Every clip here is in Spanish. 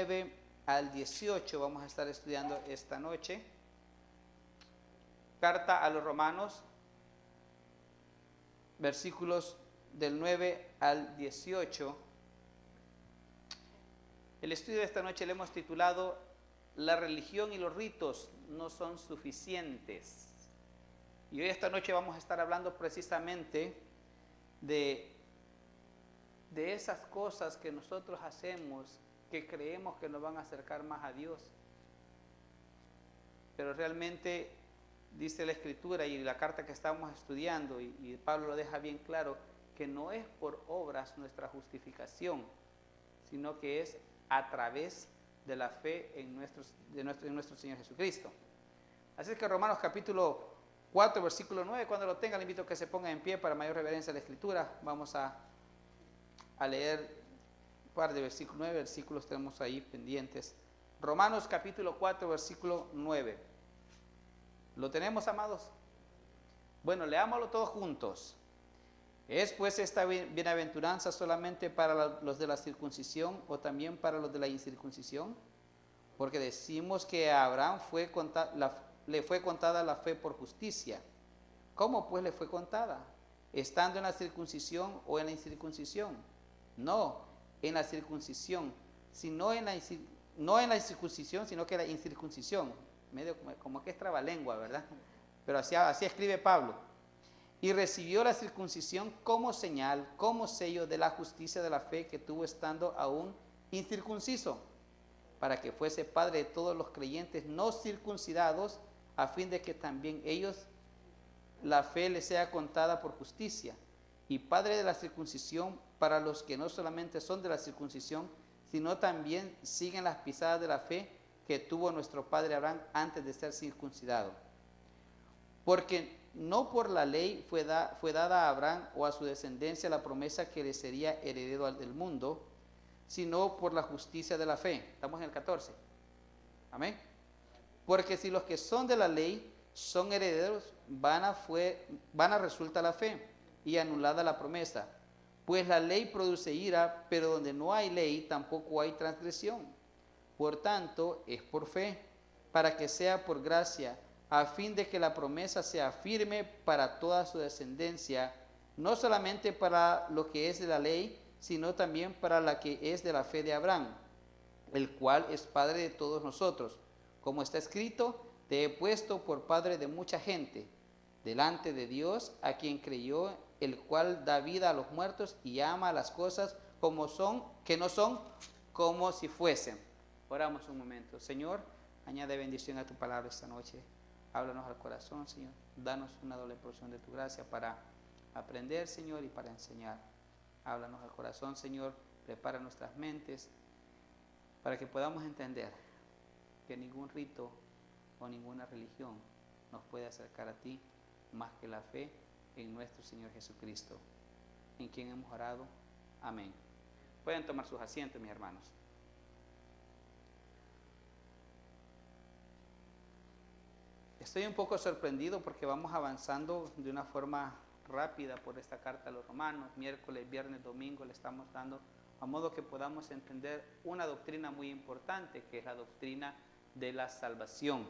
9 al 18 vamos a estar estudiando esta noche. Carta a los Romanos, versículos del 9 al 18. El estudio de esta noche le hemos titulado La religión y los ritos no son suficientes. Y hoy esta noche vamos a estar hablando precisamente de esas cosas que nosotros hacemos que creemos que nos van a acercar más a Dios. Pero realmente dice la Escritura y la carta que estamos estudiando, y Pablo lo deja bien claro, que no es por obras nuestra justificación, sino que es a través de la fe en nuestro Señor Jesucristo. Así es que Romanos capítulo 4, versículo 9, cuando lo tenga, le invito a que se ponga en pie para mayor reverencia a la Escritura. Vamos a leer un par de versículos, 9 versículos tenemos ahí pendientes. Romanos capítulo 4, versículo 9. ¿Lo tenemos, amados? Bueno, leámoslo todos juntos. ¿Es pues esta bienaventuranza solamente para los de la circuncisión o también para los de la incircuncisión? Porque decimos que a Abraham le fue contada la fe por justicia. ¿Cómo pues le fue contada? ¿Estando en la circuncisión o en la incircuncisión? No, en la circuncisión, no en la circuncisión, sino que en la incircuncisión. Medio como que es trabalengua, ¿verdad? Pero así escribe Pablo. Y recibió la circuncisión como señal, como sello de la justicia de la fe que tuvo estando aún incircunciso, para que fuese padre de todos los creyentes no circuncidados, a fin de que también ellos la fe les sea contada por justicia, y padre de la circuncisión para los que no solamente son de la circuncisión, sino también siguen las pisadas de la fe que tuvo nuestro padre Abraham antes de ser circuncidado. Porque no por la ley fue dada a Abraham o a su descendencia la promesa que le sería heredero del mundo, sino por la justicia de la fe. Estamos en el 14. Amén. Porque si los que son de la ley son herederos, vana resulta la fe y anulada la promesa. Pues la ley produce ira, pero donde no hay ley tampoco hay transgresión. Por tanto, es por fe, para que sea por gracia, a fin de que la promesa sea firme para toda su descendencia, no solamente para lo que es de la ley, sino también para la que es de la fe de Abraham, el cual es padre de todos nosotros. Como está escrito, te he puesto por padre de mucha gente, delante de Dios, a quien creyó, el cual da vida a los muertos y ama a las cosas como son, que no son como si fuesen. Oramos un momento. Señor, añade bendición a tu palabra esta noche. Háblanos al corazón, Señor. Danos una doble porción de tu gracia para aprender, Señor, y para enseñar. Háblanos al corazón, Señor. Prepara nuestras mentes para que podamos entender que ningún rito o ninguna religión nos puede acercar a ti más que la fe en nuestro Señor Jesucristo, en quien hemos orado. Amén. Pueden tomar sus asientos, mis hermanos. Estoy un poco sorprendido porque vamos avanzando de una forma rápida por esta carta a los Romanos. Miércoles, viernes, domingo le estamos dando a modo que podamos entender una doctrina muy importante, que es la doctrina de la salvación.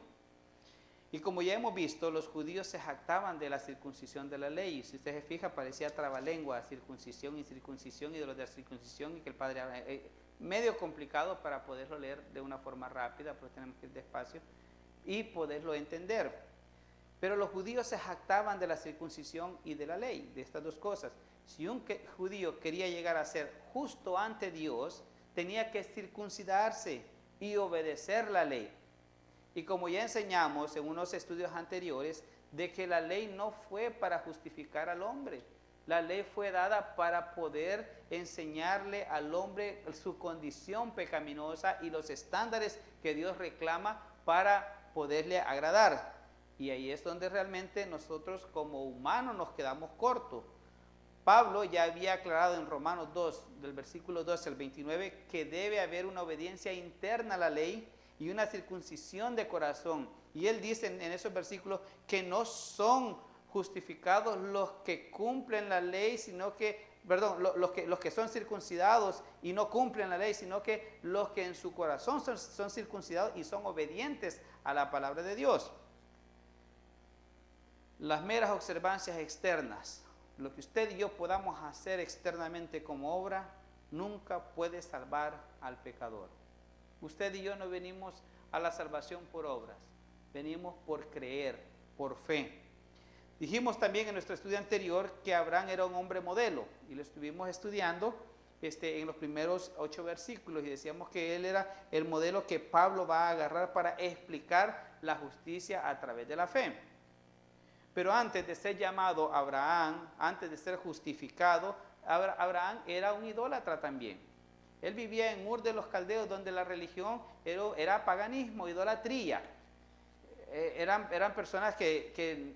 Y como ya hemos visto, los judíos se jactaban de la circuncisión de la ley. Y si usted se fija, parecía trabalengua, circuncisión, incircuncisión, y de los de la circuncisión, y que el padre... medio complicado para poderlo leer de una forma rápida, pero tenemos que ir despacio y poderlo entender. Pero los judíos se jactaban de la circuncisión y de la ley, de estas dos cosas. Si un judío quería llegar a ser justo ante Dios, tenía que circuncidarse y obedecer la ley. Y como ya enseñamos en unos estudios anteriores, de que la ley no fue para justificar al hombre. La ley fue dada para poder enseñarle al hombre su condición pecaminosa y los estándares que Dios reclama para poderle agradar. Y ahí es donde realmente nosotros como humanos nos quedamos cortos. Pablo ya había aclarado en Romanos 2, del versículo 12 al 29, que debe haber una obediencia interna a la ley y una circuncisión de corazón. Y él dice en esos versículos que no son justificados los que cumplen la ley, sino que los que son circuncidados y no cumplen la ley, sino que los que en su corazón son circuncidados y son obedientes a la palabra de Dios. Las meras observancias externas, lo que usted y yo podamos hacer externamente como obra, nunca puede salvar al pecador. Usted y yo no venimos a la salvación por obras, venimos por creer, por fe. Dijimos también en nuestro estudio anterior que Abraham era un hombre modelo y lo estuvimos estudiando en los primeros 8 versículos y decíamos que él era el modelo que Pablo va a agarrar para explicar la justicia a través de la fe. Pero antes de ser llamado Abraham, antes de ser justificado, Abraham era un idólatra también. Él vivía en Ur de los Caldeos, donde la religión era paganismo, idolatría. Eran personas que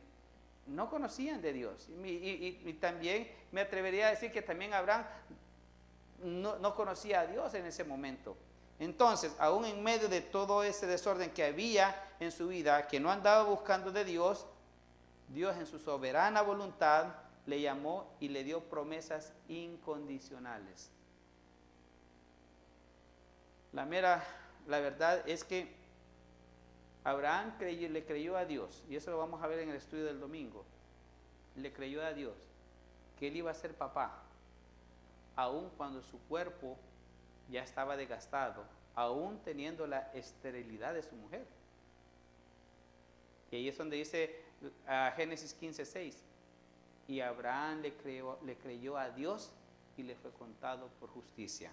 no conocían de Dios. Y también me atrevería a decir que también Abraham no conocía a Dios en ese momento. Entonces, aún en medio de todo ese desorden que había en su vida, que no andaba buscando de Dios, Dios en su soberana voluntad le llamó y le dio promesas incondicionales. La verdad es que Abraham le creyó a Dios, y eso lo vamos a ver en el estudio del domingo. Le creyó a Dios que él iba a ser papá, aun cuando su cuerpo ya estaba desgastado, aún teniendo la esterilidad de su mujer. Y ahí es donde dice Génesis 15:6, y Abraham le creyó a Dios y le fue contado por justicia.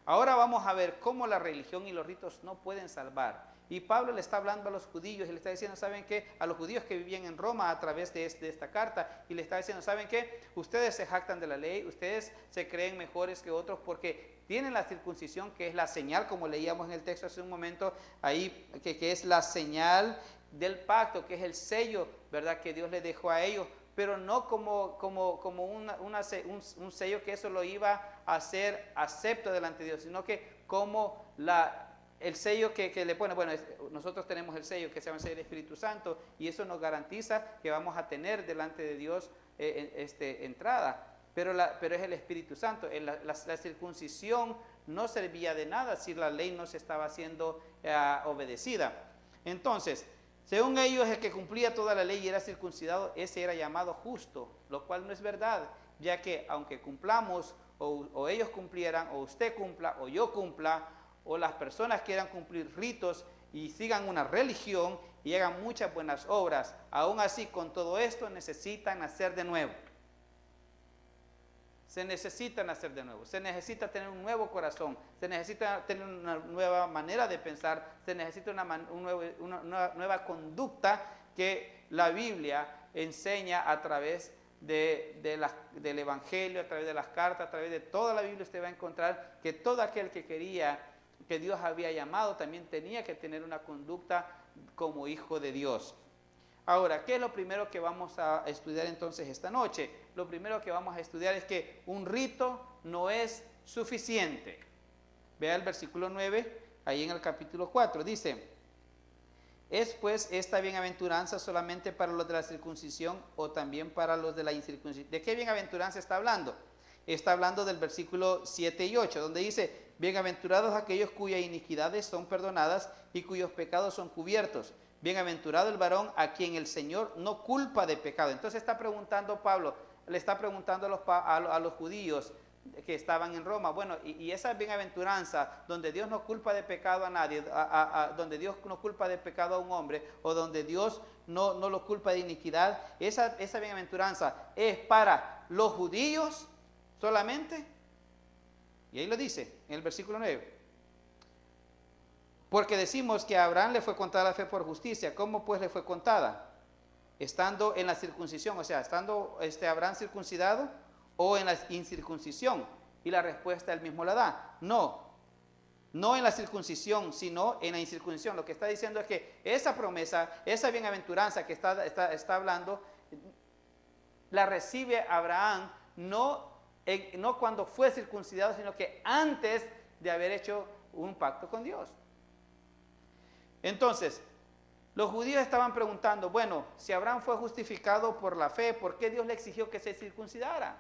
Ahora vamos a ver cómo la religión y los ritos no pueden salvar. Y Pablo le está hablando a los judíos y le está diciendo, ¿saben qué? A los judíos que vivían en Roma a través de esta carta, y le está diciendo, ¿saben qué? Ustedes se jactan de la ley, ustedes se creen mejores que otros porque tienen la circuncisión, que es la señal, como leíamos en el texto hace un momento, ahí, que es la señal del pacto, que es el sello, ¿verdad?, que Dios le dejó a ellos, pero no como un sello que eso lo iba a hacer acepto delante de Dios, sino que como el sello que le pone, bueno, nosotros tenemos el sello que se llama el sello del Espíritu Santo, y eso nos garantiza que vamos a tener delante de Dios entrada, pero es el Espíritu Santo. La circuncisión no servía de nada si la ley no se estaba siendo obedecida. Entonces, según ellos, el que cumplía toda la ley y era circuncidado, ese era llamado justo, lo cual no es verdad, ya que aunque cumplamos, o ellos cumplieran, o usted cumpla, o yo cumpla, o las personas quieran cumplir ritos y sigan una religión y hagan muchas buenas obras, aún así con todo esto necesitan nacer de nuevo. Se necesita nacer de nuevo, se necesita tener un nuevo corazón, se necesita tener una nueva manera de pensar, se necesita una nueva conducta que la Biblia enseña a través del Evangelio, a través de las cartas, a través de toda la Biblia. Usted va a encontrar que todo aquel que quería, que Dios había llamado, también tenía que tener una conducta como hijo de Dios. Ahora, ¿qué es lo primero que vamos a estudiar entonces esta noche? Lo primero que vamos a estudiar es que un rito no es suficiente. Vea el versículo 9, ahí en el capítulo 4, dice: ¿es pues esta bienaventuranza solamente para los de la circuncisión o también para los de la incircuncisión? ¿De qué bienaventuranza está hablando? Está hablando del versículo 7 y 8, donde dice: bienaventurados aquellos cuyas iniquidades son perdonadas y cuyos pecados son cubiertos. Bienaventurado el varón a quien el Señor no culpa de pecado. Entonces está preguntando Pablo, le está preguntando a los judíos que estaban en Roma, bueno, y esa bienaventuranza donde Dios no culpa de pecado a nadie, donde Dios no culpa de pecado a un hombre, o donde Dios no lo culpa de iniquidad, esa bienaventuranza es para los judíos solamente. Y ahí lo dice en el versículo 9. Porque decimos que a Abraham le fue contada la fe por justicia. ¿Cómo pues le fue contada? Estando en la circuncisión, o sea, estando Abraham circuncidado o en la incircuncisión. Y la respuesta él mismo la da: no en la circuncisión, sino en la incircuncisión. Lo que está diciendo es que esa promesa, esa bienaventuranza que está hablando, la recibe Abraham no cuando fue circuncidado, sino que antes de haber hecho un pacto con Dios. Entonces, los judíos estaban preguntando, bueno, si Abraham fue justificado por la fe, ¿por qué Dios le exigió que se circuncidara?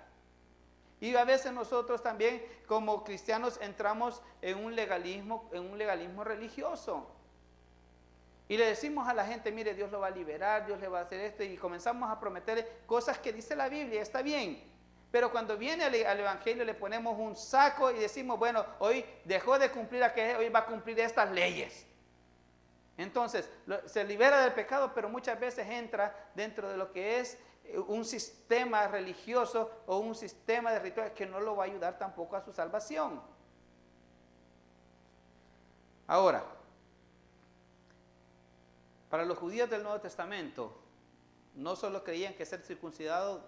Y a veces nosotros también como cristianos entramos en un legalismo religioso. Y le decimos a la gente, mire, Dios lo va a liberar, Dios le va a hacer esto, y comenzamos a prometerle cosas que dice la Biblia, está bien. Pero cuando viene al Evangelio le ponemos un saco y decimos, bueno, hoy dejó de cumplir aquello, hoy va a cumplir estas leyes. Entonces, se libera del pecado, pero muchas veces entra dentro de lo que es un sistema religioso o un sistema de rituales que no lo va a ayudar tampoco a su salvación. Ahora, para los judíos del Nuevo Testamento, no solo creían que ser circuncidados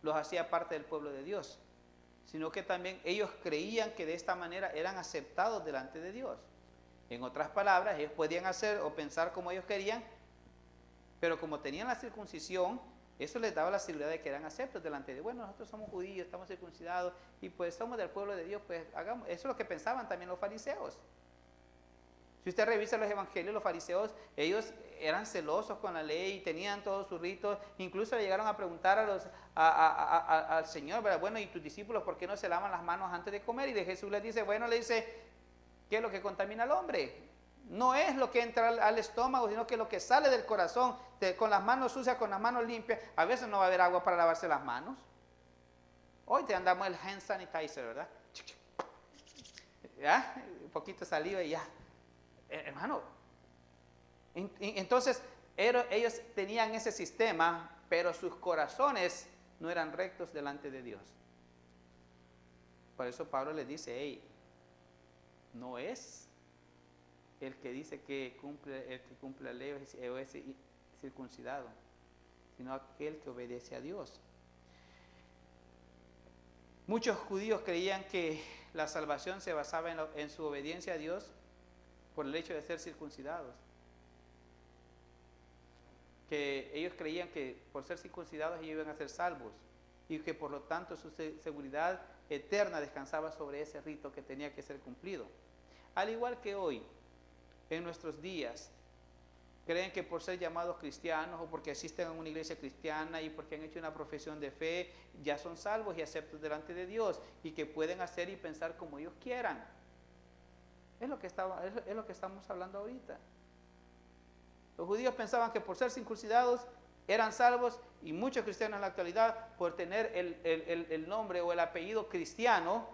los hacía parte del pueblo de Dios, sino que también ellos creían que de esta manera eran aceptados delante de Dios. En otras palabras, ellos podían hacer o pensar como ellos querían, pero como tenían la circuncisión, eso les daba la seguridad de que eran aceptos delante de Dios. Bueno, nosotros somos judíos, estamos circuncidados y pues somos del pueblo de Dios, pues hagamos. Eso es lo que pensaban también los fariseos. Si usted revisa los evangelios, los fariseos, ellos eran celosos con la ley, tenían todos sus ritos, incluso le llegaron a preguntar al Señor, ¿verdad? Bueno, ¿y tus discípulos por qué no se lavan las manos antes de comer? Y de Jesús les dice, bueno, le dice, ¿qué es lo que contamina al hombre? No es lo que entra al estómago, sino que lo que sale del corazón, con las manos sucias, con las manos limpias. A veces no va a haber agua para lavarse las manos. Hoy te andamos el hand sanitizer, ¿verdad? ¿Ya? Un poquito de saliva y ya. Hermano, entonces ellos tenían ese sistema, pero sus corazones no eran rectos delante de Dios. Por eso Pablo les dice, hey, no es el que dice que cumple la ley o es circuncidado, sino aquel que obedece a Dios. Muchos judíos creían que la salvación se basaba en su obediencia a Dios por el hecho de ser circuncidados. Que ellos creían que por ser circuncidados ellos iban a ser salvos y que por lo tanto su seguridad eterna descansaba sobre ese rito que tenía que ser cumplido. Al igual que hoy, en nuestros días, creen que por ser llamados cristianos o porque asisten a una iglesia cristiana y porque han hecho una profesión de fe, ya son salvos y aceptos delante de Dios y que pueden hacer y pensar como ellos quieran. Es lo que estamos hablando ahorita. Los judíos pensaban que por ser circuncidados eran salvos y muchos cristianos en la actualidad, por tener el nombre o el apellido cristiano,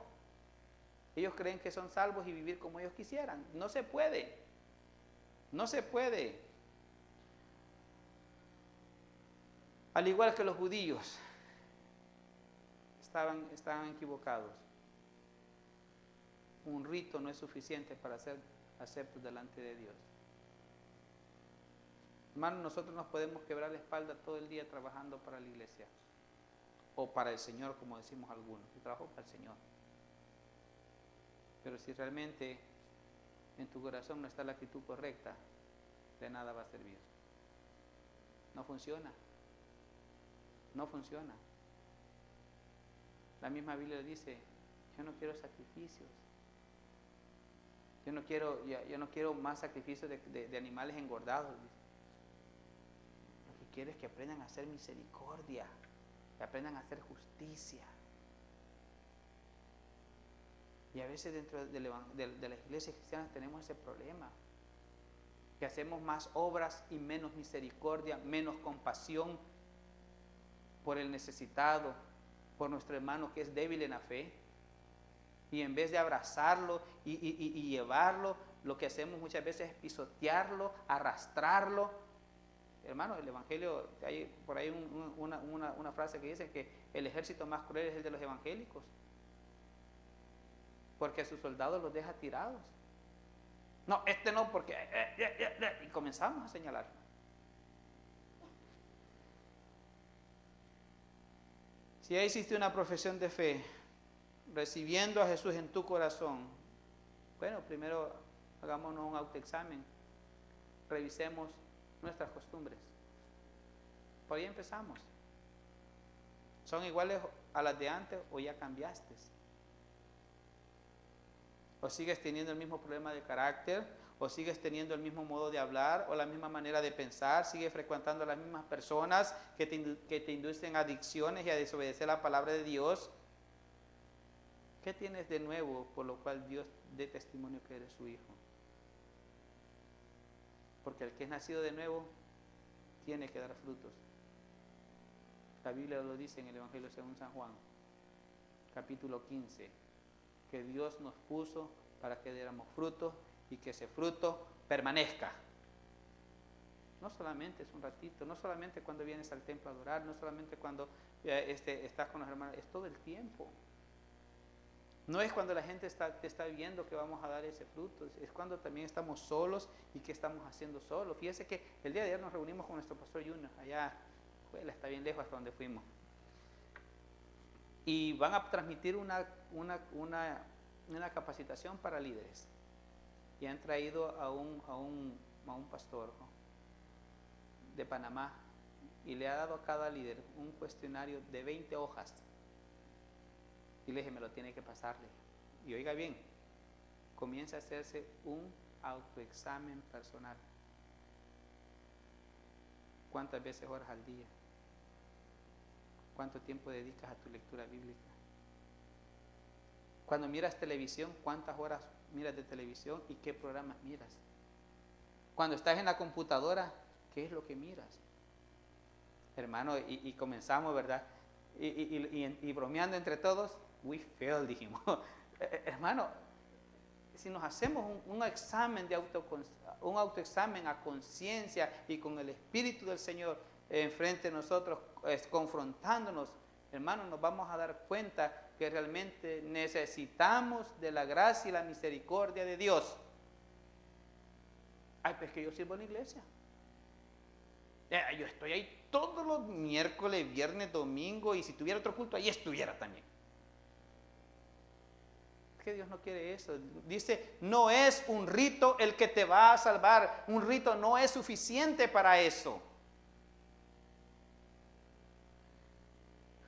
ellos creen que son salvos y vivir como ellos quisieran. No se puede. No se puede. Al igual que los judíos, estaban equivocados. Un rito no es suficiente para ser aceptos delante de Dios. Hermanos, nosotros nos podemos quebrar la espalda todo el día trabajando para la iglesia o para el Señor, como decimos algunos. Yo trabajo para el Señor. Pero si realmente en tu corazón no está la actitud correcta, de nada va a servir. No funciona. No funciona. La misma Biblia dice, yo no quiero sacrificios. Yo no quiero más sacrificios de animales engordados. Lo que quiero es que aprendan a hacer misericordia, que aprendan a hacer justicia. Y a veces dentro de las iglesias cristianas tenemos ese problema, que hacemos más obras y menos misericordia, menos compasión por el necesitado, por nuestro hermano que es débil en la fe. Y en vez de abrazarlo y llevarlo, lo que hacemos muchas veces es pisotearlo, arrastrarlo. Hermano, el Evangelio, hay por ahí una frase que dice que el ejército más cruel es el de los evangélicos, porque a sus soldados los deja tirados. No, este no, porque... y comenzamos a señalar. Si ya hiciste una profesión de fe, recibiendo a Jesús en tu corazón, bueno, primero hagámonos un autoexamen, revisemos nuestras costumbres. Por ahí empezamos. ¿Son iguales a las de antes o ya cambiaste? ¿O sigues teniendo el mismo problema de carácter? ¿O sigues teniendo el mismo modo de hablar o la misma manera de pensar? ¿Sigues frecuentando a las mismas personas que te inducen a adicciones y a desobedecer la palabra de Dios? ¿Qué tienes de nuevo por lo cual Dios dé testimonio que eres su hijo? Porque el que es nacido de nuevo tiene que dar frutos. La Biblia lo dice en el Evangelio según San Juan, capítulo 15, que Dios nos puso para que diéramos frutos y que ese fruto permanezca. No solamente es un ratito, no solamente cuando vienes al templo a adorar, no solamente cuando estás con los hermanos, es todo el tiempo. No es cuando la gente te está viendo que vamos a dar ese fruto, es cuando también estamos solos y que estamos haciendo solos. Fíjese que el día de ayer nos reunimos con nuestro pastor Junior, allá, está bien lejos hasta donde fuimos. Y van a transmitir una capacitación para líderes. Y han traído a un pastor, ¿no?, de Panamá, y le ha dado a cada líder un cuestionario de 20 hojas. Y le dije, me lo tiene que pasarle. Y oiga bien, comienza a hacerse un autoexamen personal. ¿Cuántas veces oras al día? ¿Cuánto tiempo dedicas a tu lectura bíblica? Cuando miras televisión, ¿cuántas horas miras de televisión y qué programas miras? Cuando estás en la computadora, ¿qué es lo que miras? Hermano, y comenzamos, ¿verdad? Y bromeando entre todos, we fail, dijimos. Hermano, si nos hacemos un examen un autoexamen a conciencia y con el Espíritu del Señor enfrente de nosotros, confrontándonos, hermano, nos vamos a dar cuenta que realmente necesitamos de la gracia y la misericordia de Dios. Ay, pues que yo sirvo en la iglesia. Yo estoy ahí todos los miércoles, viernes, domingo, y si tuviera otro culto, ahí estuviera también. Es que Dios no quiere eso. Dice, no es un rito el que te va a salvar. Un rito no es suficiente para eso.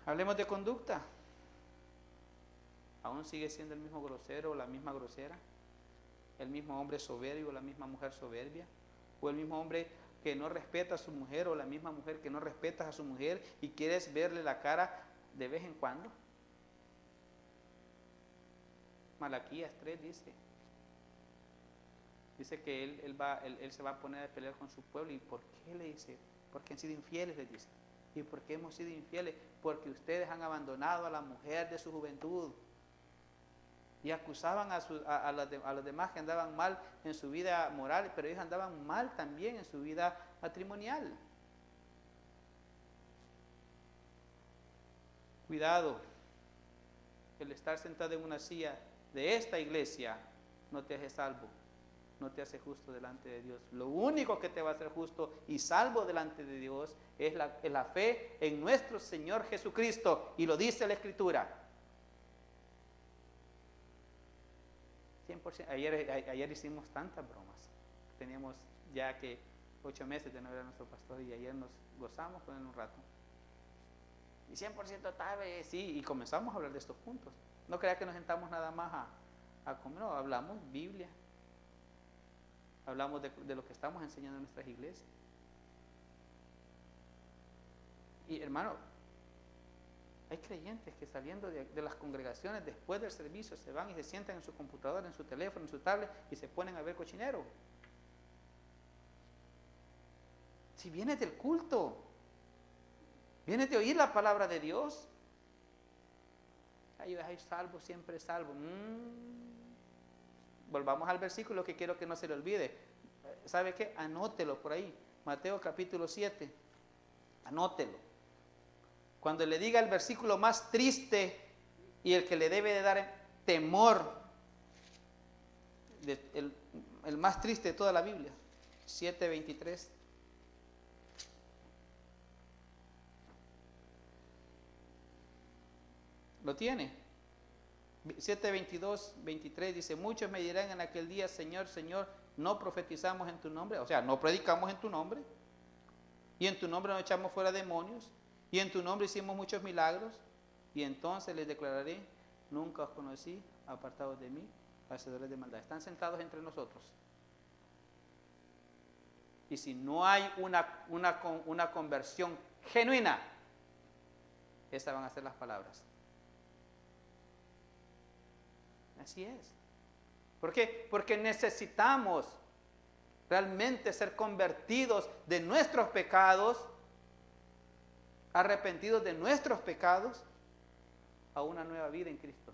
Hablemos de conducta. ¿Aún sigue siendo el mismo grosero o la misma grosera? ¿El mismo hombre soberbio o la misma mujer soberbia? ¿O el mismo hombre que no respeta a su mujer o la misma mujer que no respeta a su mujer y quieres verle la cara de vez en cuando? Malaquías 3 dice que él se va a poner a pelear con su pueblo. ¿Y por qué? Le dice, porque han sido infieles, le dice. ¿Y por qué hemos sido infieles? Porque ustedes han abandonado a la mujer de su juventud. Y acusaban a los demás que andaban mal en su vida moral, pero ellos andaban mal también en su vida matrimonial. Cuidado, el estar sentado en una silla de esta iglesia no te hace salvo, no te hace justo delante de Dios. Lo único que te va a hacer justo y salvo delante de Dios es la fe en nuestro Señor Jesucristo, y lo dice la Escritura. 100%. Ayer hicimos tantas bromas. Teníamos ya que 8 meses de no ver a nuestro pastor, y ayer nos gozamos con él un rato. Y 100% tarde, sí, y comenzamos a hablar de estos puntos. No crea que nos sentamos nada más a comer, no, hablamos Biblia. Hablamos de lo que estamos enseñando en nuestras iglesias. Y hermano, hay creyentes que saliendo de las congregaciones después del servicio se van y se sientan en su computadora, en su teléfono, en su tablet, y se ponen a ver cochinero. Si vienes del culto, vienes de oír la palabra de Dios, ay, salvo, siempre salvo. Volvamos al versículo que quiero que no se le olvide. ¿Sabe qué? Anótelo por ahí. Mateo capítulo 7. Anótelo. Cuando le diga el versículo más triste y el que le debe de dar temor, el más triste de toda la Biblia, 7:23. ¿Lo tiene? 7:22, 23 dice, muchos me dirán en aquel día, Señor, Señor, no profetizamos en tu nombre, o sea, no predicamos en tu nombre, y en tu nombre no echamos fuera demonios, y en tu nombre hicimos muchos milagros. Y entonces les declararé, nunca os conocí, apartados de mí, hacedores de maldad. Están sentados entre nosotros. Y si no hay una conversión genuina, esas van a ser las palabras. Así es. ¿Por qué? Porque necesitamos realmente ser convertidos de nuestros pecados, arrepentidos de nuestros pecados, a una nueva vida en Cristo.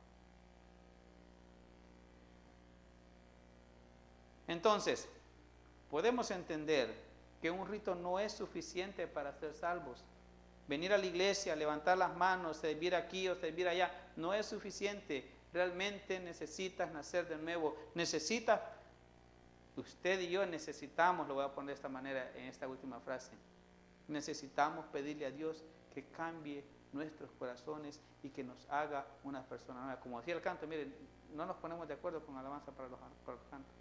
Entonces, podemos entender que un rito no es suficiente para ser salvos. Venir a la iglesia, levantar las manos, servir aquí o servir allá, no es suficiente. Realmente necesitas nacer de nuevo. Usted y yo necesitamos, lo voy a poner de esta manera en esta última frase, necesitamos pedirle a Dios que cambie nuestros corazones y que nos haga una persona nueva. Como decía el canto, miren, no nos ponemos de acuerdo con alabanza para los cantos.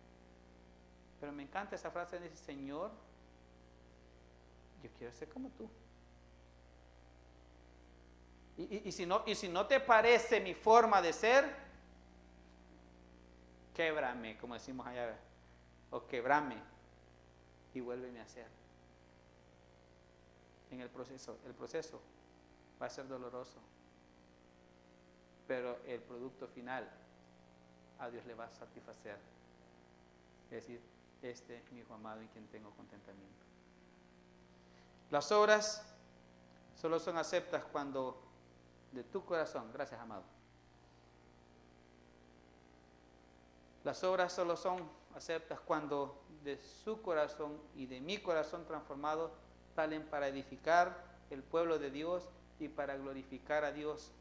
Pero me encanta esa frase, dice: Señor, yo quiero ser como tú. Y si no te parece mi forma de ser, québrame, como decimos allá, o quebrame y vuélveme a hacer. En el proceso va a ser doloroso, pero el producto final a Dios le va a satisfacer. Es decir, este es mi hijo amado en quien tengo contentamiento. Las obras solo son aceptas cuando de tu corazón, gracias amado. Las obras solo son aceptas cuando de su corazón y de mi corazón transformado salen para edificar el pueblo de Dios y para glorificar a Dios,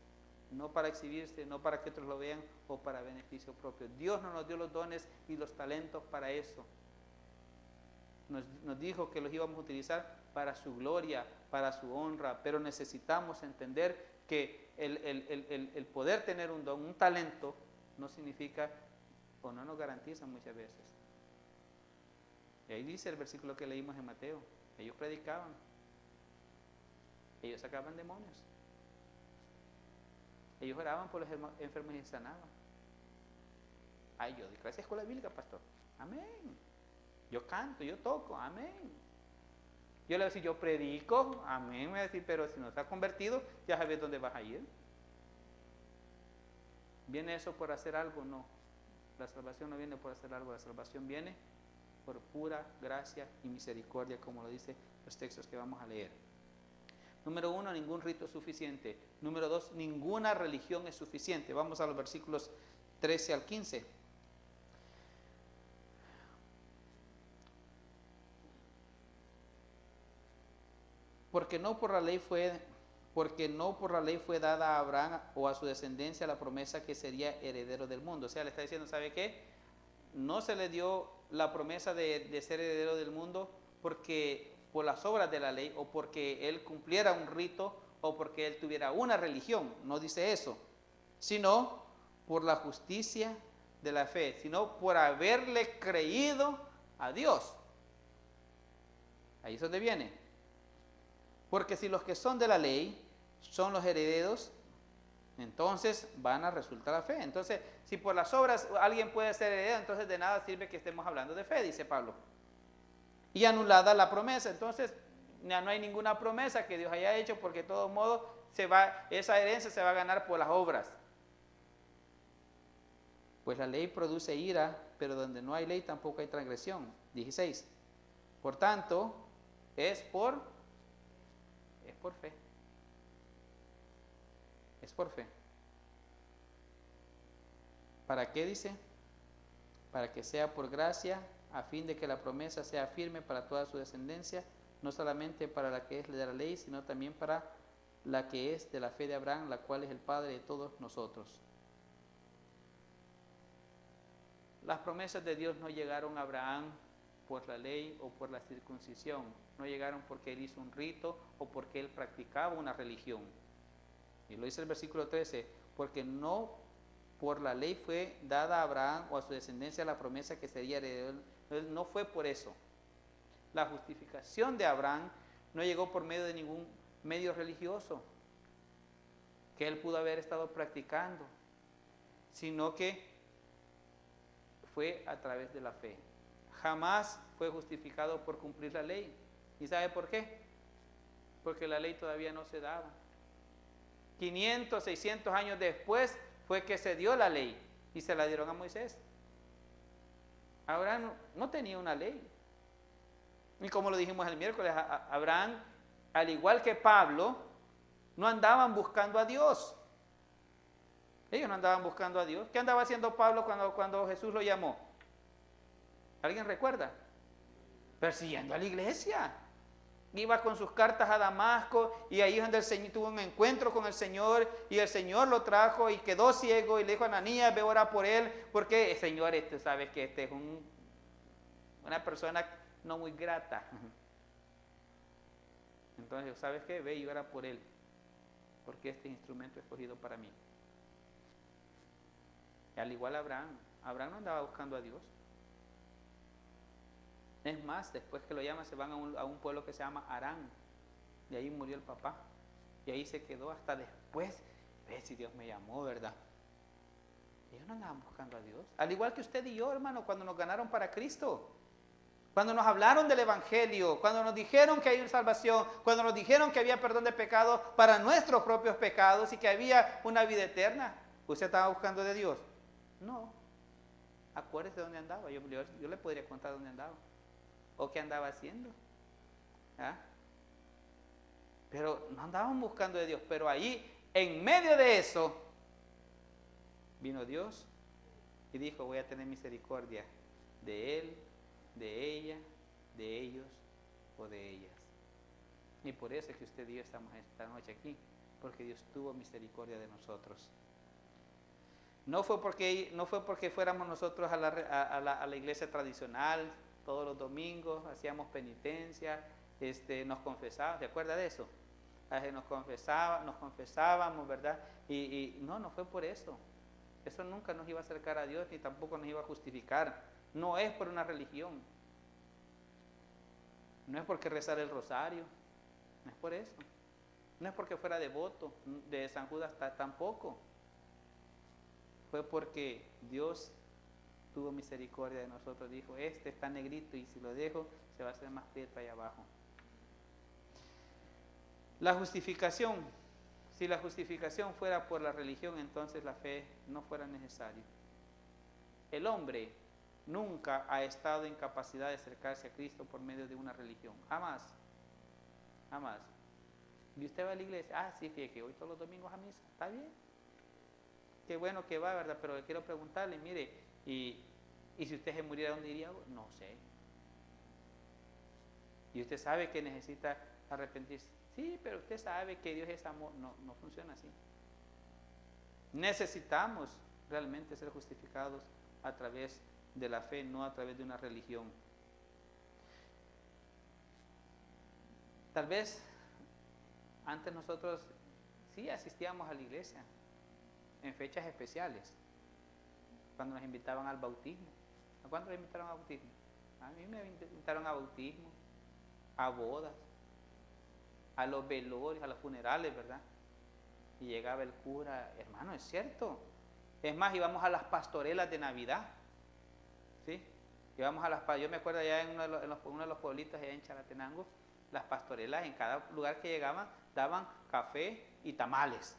no para exhibirse, no para que otros lo vean o para beneficio propio. Dios no nos dio los dones y los talentos para eso. Nos dijo que los íbamos a utilizar para su gloria, para su honra, pero necesitamos entender que el poder tener un don, un talento, no significa o no nos garantiza muchas veces. Y ahí dice el versículo que leímos en Mateo: ellos predicaban, ellos sacaban demonios, ellos oraban por los enfermos y sanaban. Ay, yo di clase de escuela bíblica, pastor. Amén. Yo canto, yo toco, amén. Yo le voy a decir, yo predico, amén. Me voy a decir, pero si no estás convertido, ya sabes dónde vas a ir. ¿Viene eso por hacer algo? No. La salvación no viene por hacer algo, la salvación viene por pura gracia y misericordia, como lo dicen los textos que vamos a leer. Número 1, ningún rito es suficiente. Número 2, ninguna religión es suficiente. Vamos a los versículos 13 al 15. Porque no por la ley fue dada a Abraham o a su descendencia la promesa que sería heredero del mundo. O sea, le está diciendo, ¿sabe qué? No se le dio la promesa de ser heredero del mundo porque por las obras de la ley o porque él cumpliera un rito o porque él tuviera una religión. No dice eso, sino por la justicia de la fe, sino por haberle creído a Dios. Ahí es donde viene. Porque si los que son de la ley son los herederos, entonces van a resultar la fe. Entonces, si por las obras alguien puede ser heredero, entonces de nada sirve que estemos hablando de fe, dice Pablo. Y anulada la promesa, entonces ya no hay ninguna promesa que Dios haya hecho, porque de todos modos esa herencia se va a ganar por las obras. Pues la ley produce ira, pero donde no hay ley tampoco hay transgresión. 16. Por tanto, es por fe. Es por fe. ¿Para qué dice? Para que sea por gracia, a fin de que la promesa sea firme para toda su descendencia, no solamente para la que es de la ley, sino también para la que es de la fe de Abraham, la cual es el Padre de todos nosotros. Las promesas de Dios no llegaron a Abraham por la ley o por la circuncisión, no llegaron porque él hizo un rito o porque él practicaba una religión. Y lo dice el versículo 13, porque no por la ley fue dada a Abraham o a su descendencia la promesa que sería heredero. No fue por eso. La justificación de Abraham no llegó por medio de ningún medio religioso que él pudo haber estado practicando, sino que fue a través de la fe. Jamás fue justificado por cumplir la ley. ¿Y sabe por qué? Porque la ley todavía no se daba. 500, 600 años después fue que se dio la ley. y se la dieron a Moisés. Abraham no tenía una ley. Y como lo dijimos el miércoles, Abraham, al igual que Pablo, no andaban buscando a Dios. Ellos no andaban buscando a Dios. ¿Qué andaba haciendo Pablo cuando Jesús lo llamó? ¿Alguien recuerda? Persiguiendo a la iglesia. Iba con sus cartas a Damasco y ahí es donde el Señor tuvo un encuentro con el Señor y el Señor lo trajo y quedó ciego y le dijo a Ananías, ve a orar por él, porque Señor, sabes que este es una persona no muy grata. Entonces, ¿sabes qué? Ve y ora por él, porque este instrumento es escogido para mí. Y al igual Abraham no andaba buscando a Dios. Es más, después que lo llaman, se van a un pueblo que se llama Harán. Y ahí murió el papá. Y ahí se quedó hasta después. Ve si Dios me llamó, ¿verdad? Ellos no andaban buscando a Dios. Al igual que usted y yo, hermano, cuando nos ganaron para Cristo. Cuando nos hablaron del Evangelio. Cuando nos dijeron que hay salvación. Cuando nos dijeron que había perdón de pecados para nuestros propios pecados y que había una vida eterna. ¿Usted estaba buscando de Dios? No. Acuérdese dónde andaba. Yo le podría contar dónde andaba. ¿O qué andaba haciendo? ¿Ah? Pero no andaban buscando de Dios. Pero ahí, en medio de eso, vino Dios y dijo, voy a tener misericordia de él, de ella, de ellos o de ellas. Y por eso es que usted y yo estamos esta noche aquí, porque Dios tuvo misericordia de nosotros. No fue porque fuéramos nosotros a la iglesia tradicional, todos los domingos hacíamos penitencia, nos confesábamos, ¿se acuerda de eso? Nos confesábamos, ¿verdad? Y no fue por eso. Eso nunca nos iba a acercar a Dios, ni tampoco nos iba a justificar. No es por una religión. No es porque rezar el rosario. No es por eso. No es porque fuera devoto de San Judas tampoco. Fue porque Dios tuvo misericordia de nosotros, dijo, este está negrito y si lo dejo se va a hacer más prieto allá abajo. La justificación, si la justificación fuera por la religión, entonces la fe no fuera necesaria. El hombre nunca ha estado en capacidad de acercarse a Cristo por medio de una religión, jamás, jamás. ¿Y usted va a la iglesia? Sí, fíjate que voy todos los domingos a misa, ¿está bien? Qué bueno que va, ¿verdad? Pero quiero preguntarle, mire, y si usted se muriera, ¿dónde iría? No sé. Y usted sabe que necesita arrepentirse. Sí, pero usted sabe que Dios es amor. No funciona así. Necesitamos realmente ser justificados a través de la fe, no a través de una religión. Tal vez antes nosotros sí asistíamos a la iglesia en fechas especiales, cuando nos invitaban al bautismo. ¿A cuántos nos invitaron al bautismo? A mí me invitaron a bautismo, a bodas, a los velorios, a los funerales, ¿verdad? Y llegaba el cura, hermano, es cierto. Es más, íbamos a las pastorelas de Navidad, ¿sí? Yo me acuerdo allá en uno de los pueblitos allá en Chalatenango, las pastorelas en cada lugar que llegaban daban café y tamales.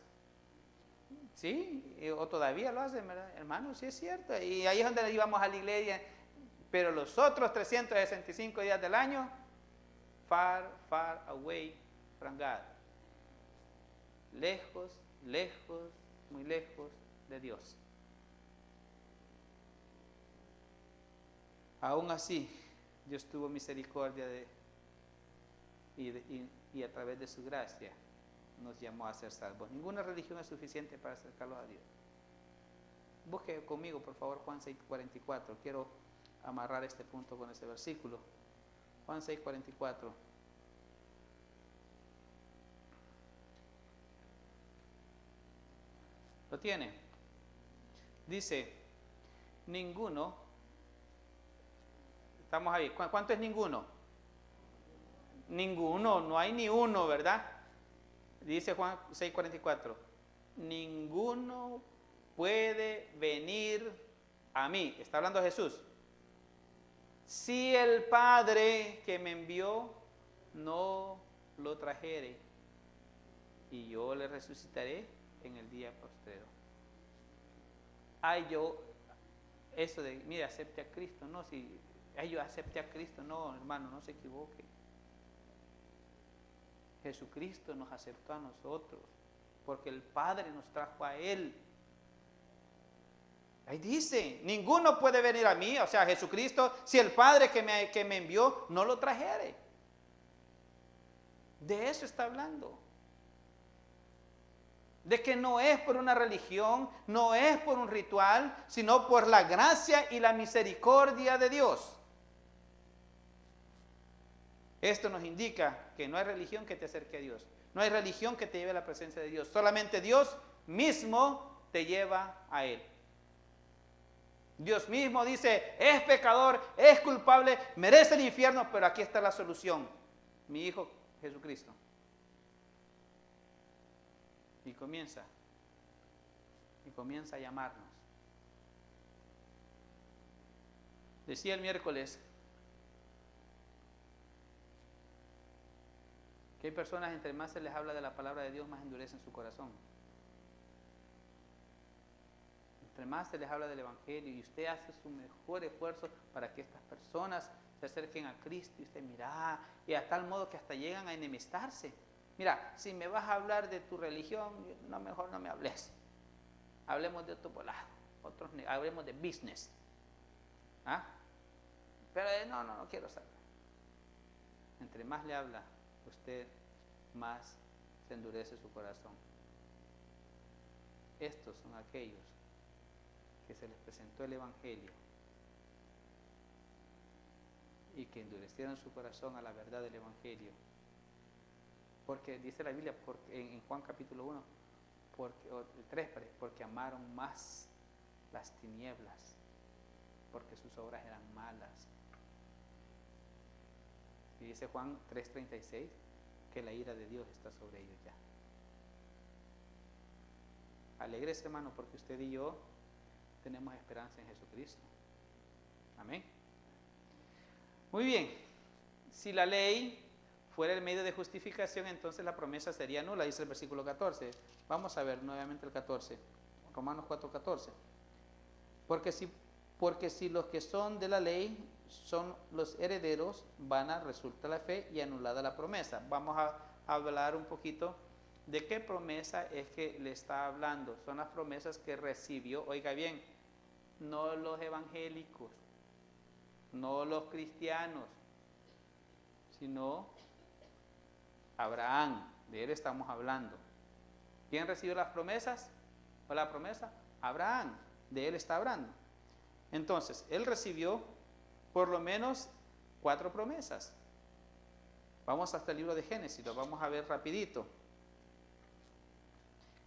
Sí, o todavía lo hacen, ¿verdad? Hermano, sí es cierto. Y ahí es donde íbamos a la iglesia. Pero los otros 365 días del año, far, far away from God. Lejos, lejos, muy lejos de Dios. Aún así, Dios tuvo misericordia y a través de su gracia nos llamó a ser salvos. Ninguna religión es suficiente para acercarlos a Dios. Busque conmigo, por favor, Juan 6:44. Quiero amarrar este punto con ese versículo. Juan 6:44. ¿Lo tiene? Dice, ninguno. Estamos ahí. ¿Cuánto es ninguno? Ninguno, no hay ni uno, ¿verdad? Dice Juan 6:44, ninguno puede venir a mí, está hablando Jesús, si el Padre que me envió no lo trajere, y yo le resucitaré en el día postrero. ay, yo, eso de, mire, acepte a Cristo, no, si, ay, yo acepte a Cristo, no, hermano, no se equivoque. Jesucristo nos aceptó a nosotros, porque el Padre nos trajo a Él. Ahí dice, ninguno puede venir a mí, o sea, Jesucristo, si el Padre que me envió no lo trajere. De eso está hablando. De que no es por una religión, no es por un ritual, sino por la gracia y la misericordia de Dios. Esto nos indica que no hay religión que te acerque a Dios. No hay religión que te lleve a la presencia de Dios. Solamente Dios mismo te lleva a Él. Dios mismo dice, es pecador, es culpable, merece el infierno, pero aquí está la solución. Mi Hijo Jesucristo. Y comienza a llamarnos. Decía el miércoles que hay personas, entre más se les habla de la palabra de Dios, más endurecen su corazón. Entre más se les habla del Evangelio y usted hace su mejor esfuerzo para que estas personas se acerquen a Cristo y usted mira, y a tal modo que hasta llegan a enemistarse. Mira, si me vas a hablar de tu religión, no, mejor no me hables. Hablemos de otro lado, hablemos de business. ¿Ah? Pero no quiero saber. Entre más le habla usted, más se endurece su corazón. Estos son aquellos que se les presentó el Evangelio y que endurecieron su corazón a la verdad del Evangelio. Porque dice la Biblia en Juan capítulo 1, porque amaron más las tinieblas, porque sus obras eran malas. Y dice Juan 3:36 que la ira de Dios está sobre ellos ya. Alégrese, hermano, porque usted y yo tenemos esperanza en Jesucristo. Amén. Muy bien. Si la ley fuera el medio de justificación, entonces la promesa sería nula, dice el versículo 14. Vamos a ver nuevamente el 14. Romanos 4:14. Porque si los que son de la ley son los herederos, vana resulta la fe y anulada la promesa. Vamos a hablar un poquito de qué promesa es que le está hablando. Son las promesas que recibió, oiga bien, no los evangélicos, no los cristianos, sino Abraham. De él estamos hablando. ¿Quién recibió las promesas? ¿O la promesa? Abraham. De él está hablando. Entonces, él recibió por lo menos 4 promesas. Vamos hasta el libro de Génesis, lo vamos a ver rapidito.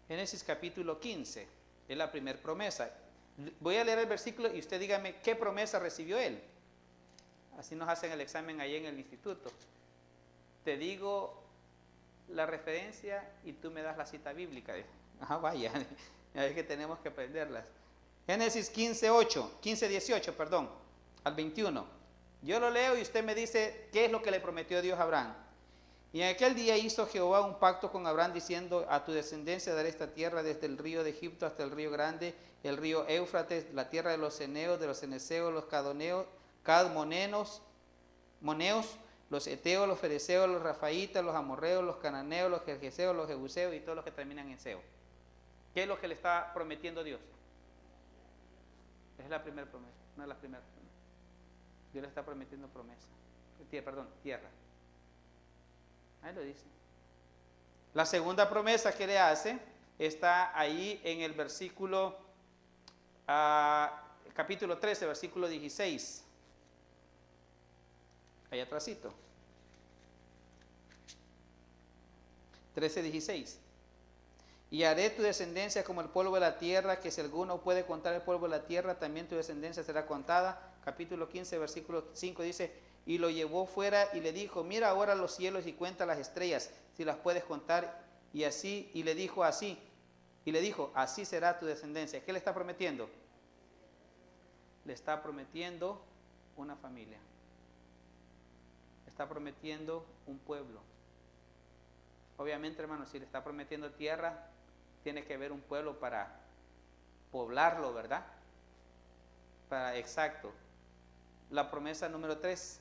Génesis capítulo 15, es la primera promesa. Voy a leer el versículo y usted dígame qué promesa recibió él. Así nos hacen el examen ahí en el instituto. Te digo la referencia y tú me das la cita bíblica. Vaya, es que tenemos que aprenderlas. Génesis 18, al 21. Yo lo leo y usted me dice qué es lo que le prometió Dios a Abraham. Y en aquel día hizo Jehová un pacto con Abraham diciendo, a tu descendencia daré esta tierra desde el río de Egipto hasta el río grande, el río Éufrates, la tierra de los ceneos, de los ceneseos, los cadmoneos, los eteos, los fereceos, los rafaitas, los amorreos, los cananeos, los gergeseos, los jebuseos y todos los que terminan en seo. ¿Qué es lo que le está prometiendo Dios? Es la primera promesa, una de las primeras promesas. Dios le está prometiendo tierra. Ahí lo dice. La segunda promesa que le hace está ahí en el versículo, capítulo 13, versículo 16. Ahí atrásito. 13:16. Y haré tu descendencia como el polvo de la tierra, que si alguno puede contar el polvo de la tierra, también tu descendencia será contada. Capítulo 15, versículo 5 dice, y lo llevó fuera y le dijo, mira ahora los cielos y cuenta las estrellas, si las puedes contar. Y le dijo, así será tu descendencia. ¿Qué le está prometiendo? Le está prometiendo una familia. Le está prometiendo un pueblo. Obviamente, hermano, si le está prometiendo tierra, tiene que haber un pueblo para poblarlo, ¿verdad? Exacto. La promesa número 3.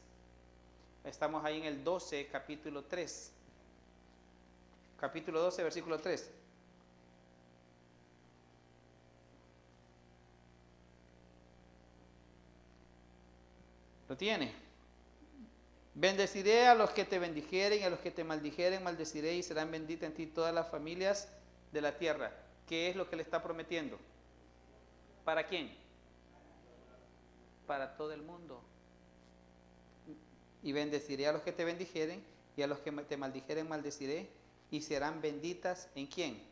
Estamos ahí en el 12, capítulo 3. Capítulo 12, versículo 3. ¿Lo tiene? Bendeciré a los que te bendijeren y a los que te maldijeren, maldeciré y serán benditas en ti todas las familias de la tierra. ¿Qué es lo que le está prometiendo? ¿Para quién? Para todo el mundo. Y bendeciré a los que te bendijeren y a los que te maldijeren maldeciré y serán benditas ¿en quién?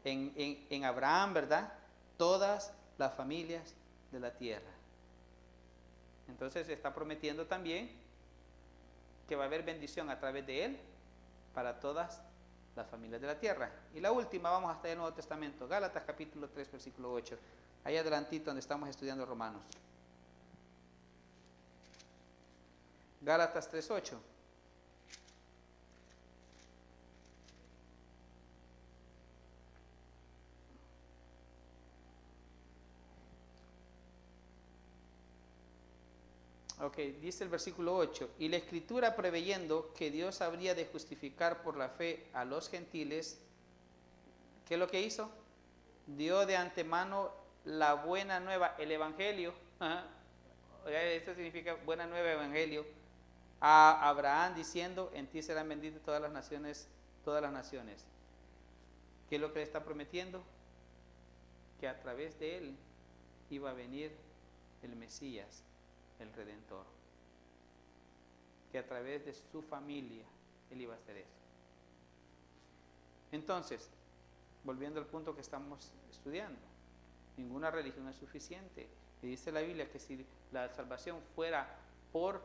En Abraham, ¿verdad? Todas las familias de la tierra. Entonces está prometiendo también que va a haber bendición a través de él para todas las familias de la tierra. Y la última, vamos hasta el Nuevo Testamento, Gálatas capítulo 3, versículo 8. Ahí adelantito donde estamos estudiando Romanos. Gálatas 3:8. Ok, dice el versículo 8, y la Escritura preveyendo que Dios habría de justificar por la fe a los gentiles, ¿qué es lo que hizo? Dio de antemano la buena nueva, el Evangelio, esto significa buena nueva Evangelio, a Abraham diciendo, en ti serán benditas todas las naciones, todas las naciones. ¿Qué es lo que le está prometiendo? Que a través de él iba a venir el Mesías, el Redentor. Que a través de su familia él iba a hacer eso. Entonces, volviendo al punto que estamos estudiando, ninguna religión es suficiente. Y dice la Biblia que si la salvación fuera por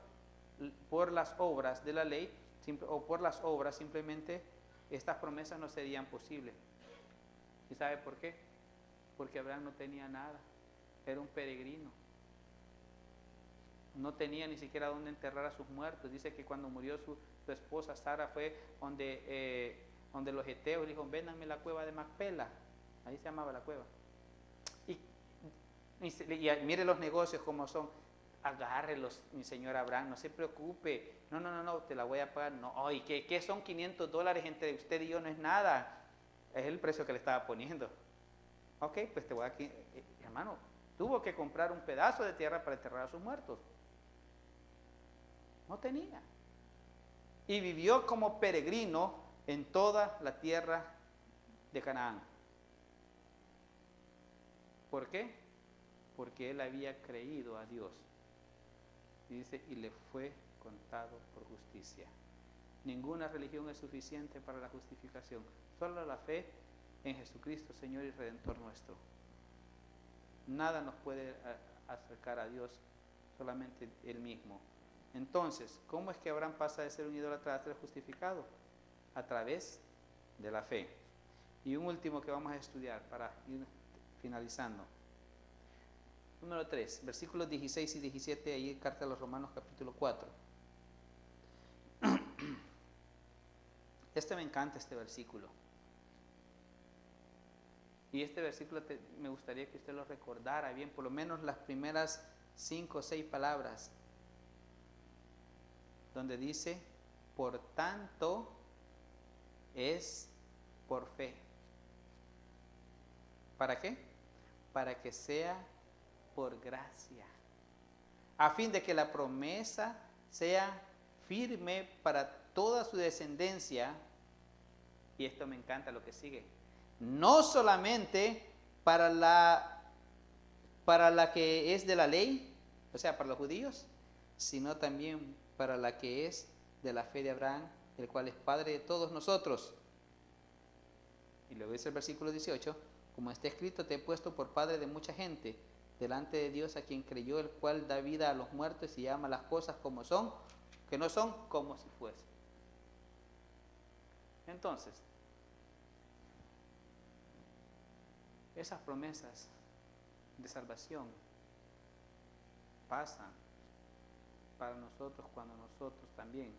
las obras de la ley o por las obras, simplemente estas promesas no serían posibles. ¿Y sabe por qué? Porque Abraham no tenía nada, era un peregrino. No tenía ni siquiera dónde enterrar a sus muertos. Dice que cuando murió su esposa Sara fue donde los heteos dijo, véndanme la cueva de Macpela. Ahí se llamaba la cueva. Y mire los negocios como son. Agárrelos, mi señor Abraham, no se preocupe. No, te la voy a pagar. No, ¿y qué son $500 entre usted y yo? No es nada. Es el precio que le estaba poniendo. Ok, pues te voy a... hermano, tuvo que comprar un pedazo de tierra para enterrar a sus muertos. No tenía. Y vivió como peregrino en toda la tierra de Canaán. ¿Por qué? Porque él había creído a Dios. Y dice, y le fue contado por justicia. Ninguna religión es suficiente para la justificación. Solo la fe en Jesucristo, Señor y Redentor nuestro. Nada nos puede acercar a Dios, solamente Él mismo. Entonces, ¿cómo es que Abraham pasa de ser un idólatra a ser justificado? A través de la fe. Y un último que vamos a estudiar para ir finalizando. Número 3, versículos 16 y 17, ahí en Carta a los Romanos capítulo 4. Me encanta este versículo. Y este versículo me gustaría que usted lo recordara bien, por lo menos las primeras 5 o 6 palabras, donde dice, por tanto es por fe. ¿Para qué? Para que sea por gracia, a fin de que la promesa sea firme para toda su descendencia, y esto me encanta lo que sigue, no solamente para la que es de la ley, o sea, para los judíos, sino también para la que es de la fe de Abraham, el cual es Padre de todos nosotros. Y luego dice el versículo 18, como está escrito, te he puesto por padre de mucha gente, delante de Dios a quien creyó, el cual da vida a los muertos y llama las cosas como son, que no son como si fuesen. Entonces, esas promesas de salvación pasan para nosotros cuando nosotros también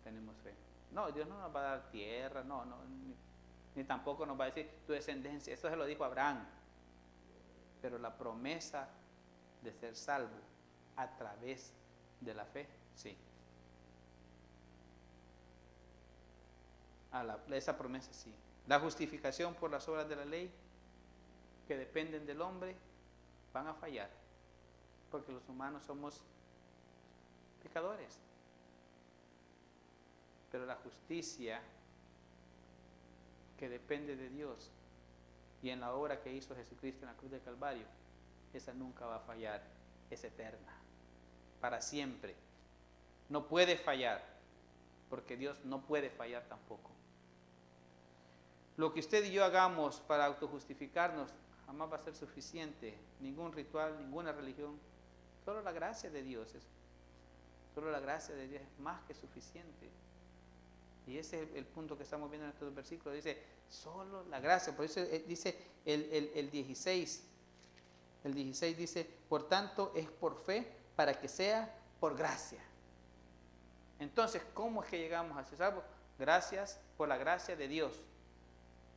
tenemos fe. No, Dios no nos va a dar tierra, ni tampoco nos va a decir tu descendencia. Eso se lo dijo Abraham. pero la promesa de ser salvo a través de la fe, sí. Esa promesa sí. La justificación por las obras de la ley que dependen del hombre van a fallar, porque los humanos somos pecadores. Pero la justicia que depende de Dios y en la obra que hizo Jesucristo en la cruz del Calvario, esa nunca va a fallar, es eterna, para siempre. No puede fallar, porque Dios no puede fallar tampoco. Lo que usted y yo hagamos para autojustificarnos jamás va a ser suficiente. Ningún ritual, ninguna religión. Solo la gracia de Dios solo la gracia de Dios es más que suficiente. Y ese es el punto que estamos viendo en estos versículos. Dice, solo la gracia. Por eso dice el 16. El 16 dice, por tanto es por fe para que sea por gracia. Entonces, ¿cómo es que llegamos a ser salvos? Gracias por la gracia de Dios.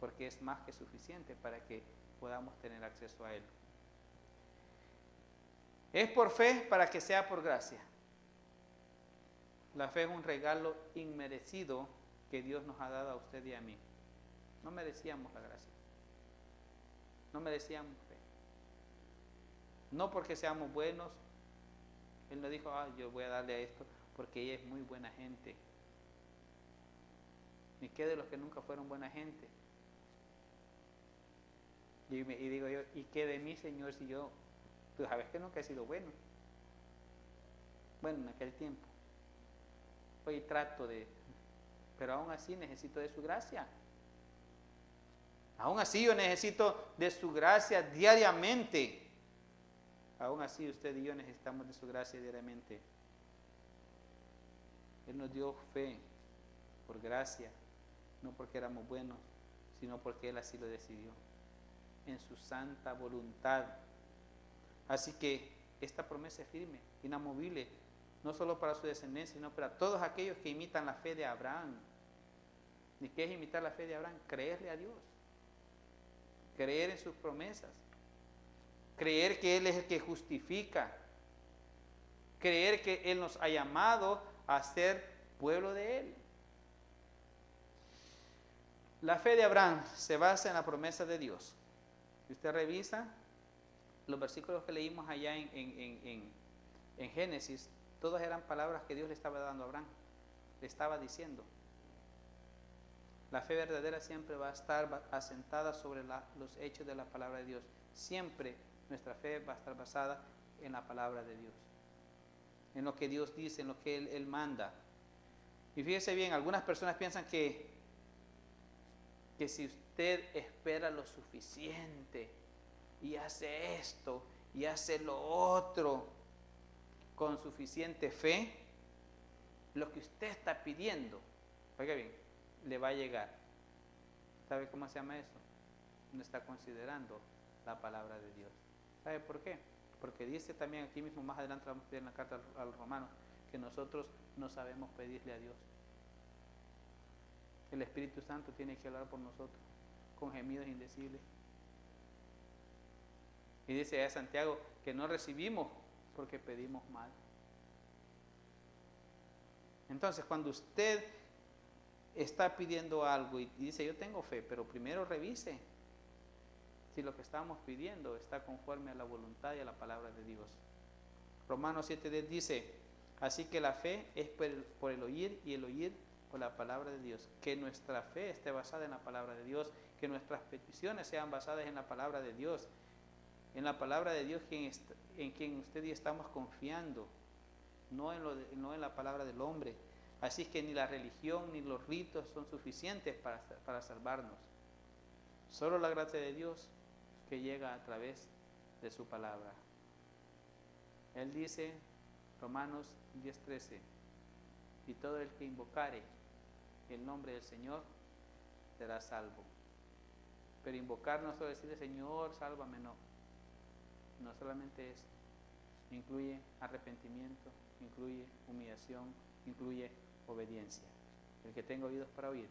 Porque es más que suficiente para que podamos tener acceso a Él. Es por fe para que sea por gracia. La fe es un regalo inmerecido que Dios nos ha dado a usted y a mí. No merecíamos la gracia. No merecíamos fe. No porque seamos buenos. Él no dijo, yo voy a darle a esto porque ella es muy buena gente. Ni qué de los que nunca fueron buena gente. Y digo yo, ¿y qué de mí, Señor, si yo, tú sabes que nunca he sido bueno? Bueno, en aquel tiempo. Hoy trato pero aún así necesito de su gracia. Aún así yo necesito de su gracia diariamente. Aún así usted y yo necesitamos de su gracia diariamente. Él nos dio fe por gracia, no porque éramos buenos, sino porque Él así lo decidió, en su santa voluntad. Así que esta promesa es firme, inamovible, no solo para su descendencia, sino para todos aquellos que imitan la fe de Abraham. ¿Y qué es imitar la fe de Abraham? Creerle a Dios, creer en sus promesas, creer que Él es el que justifica, creer que Él nos ha llamado a ser pueblo de Él. La fe de Abraham se basa en la promesa de Dios. Si usted revisa los versículos que leímos allá en Génesis, todas eran palabras que Dios le estaba dando a Abraham, le estaba diciendo. La fe verdadera siempre va a estar asentada sobre los hechos de la palabra de Dios. Siempre nuestra fe va a estar basada en la palabra de Dios, en lo que Dios dice, en lo que Él manda. Y fíjese bien, algunas personas piensan que si usted espera lo suficiente y hace esto y hace lo otro con suficiente fe, lo que usted está pidiendo, oiga bien, le va a llegar. ¿Sabe cómo se llama eso? No está considerando la palabra de Dios. ¿Sabe por qué? Porque dice también aquí mismo, más adelante vamos a ver en la carta a los romanos, que nosotros no sabemos pedirle a Dios. El Espíritu Santo tiene que hablar por nosotros con gemidos indecibles. Y dice a Santiago que no recibimos porque pedimos mal. Entonces, cuando usted está pidiendo algo y dice yo tengo fe, pero primero revise si lo que estamos pidiendo está conforme a la voluntad y a la palabra de Dios. Romanos 7:10 dice, así que la fe es por el oír y el oír por la palabra de Dios. Que nuestra fe esté basada en la palabra de Dios, que nuestras peticiones sean basadas en la palabra de Dios, en la palabra de Dios en quien usted y yo estamos confiando, no en la palabra del hombre. Así que ni la religión ni los ritos son suficientes para salvarnos. Solo la gracia de Dios que llega a través de su palabra. Él dice, Romanos 10:13, y todo el que invocare el nombre del Señor será salvo. Pero invocar no solo decirle Señor, sálvame, no. No solamente eso. Incluye arrepentimiento, incluye humillación, incluye obediencia. El que tenga oídos para oír,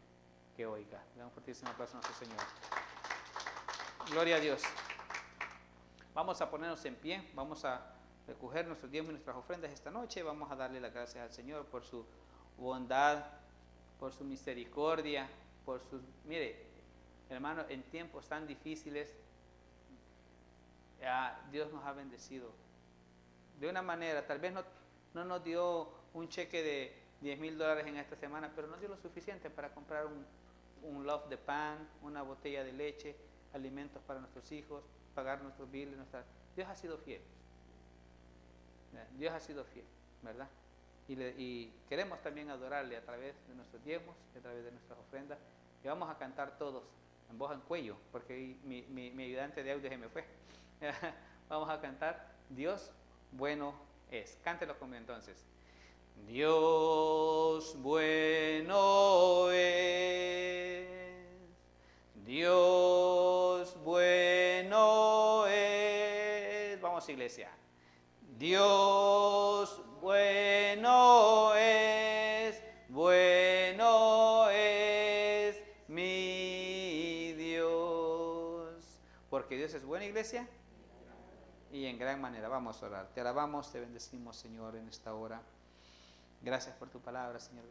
que oiga. Le damos un fortísimo aplauso a nuestro Señor. Gloria a Dios. Vamos a ponernos en pie, vamos a recoger nuestros diezmos y nuestras ofrendas esta noche. Vamos a darle las gracias al Señor por su bondad, por su misericordia, por sus... Mire, hermano, en tiempos tan difíciles, Dios nos ha bendecido. De una manera, tal vez no nos dio un cheque de $10,000 en esta semana, pero nos dio lo suficiente para comprar un loaf de pan, una botella de leche, alimentos para nuestros hijos, pagar nuestros biles. Dios ha sido fiel. Dios ha sido fiel, ¿verdad? Y queremos también adorarle a través de nuestros diezmos, a través de nuestras ofrendas. Y vamos a cantar todos en voz en cuello, porque mi ayudante de audio se me fue. Vamos a cantar Dios bueno es. Cántelo conmigo entonces. Dios bueno es, Dios bueno es. Vamos, iglesia. Dios bueno es mi Dios. Porque Dios es buena, iglesia, y en gran manera. Vamos a orar. Te alabamos, te bendecimos, Señor, en esta hora. Gracias por tu palabra, Señor.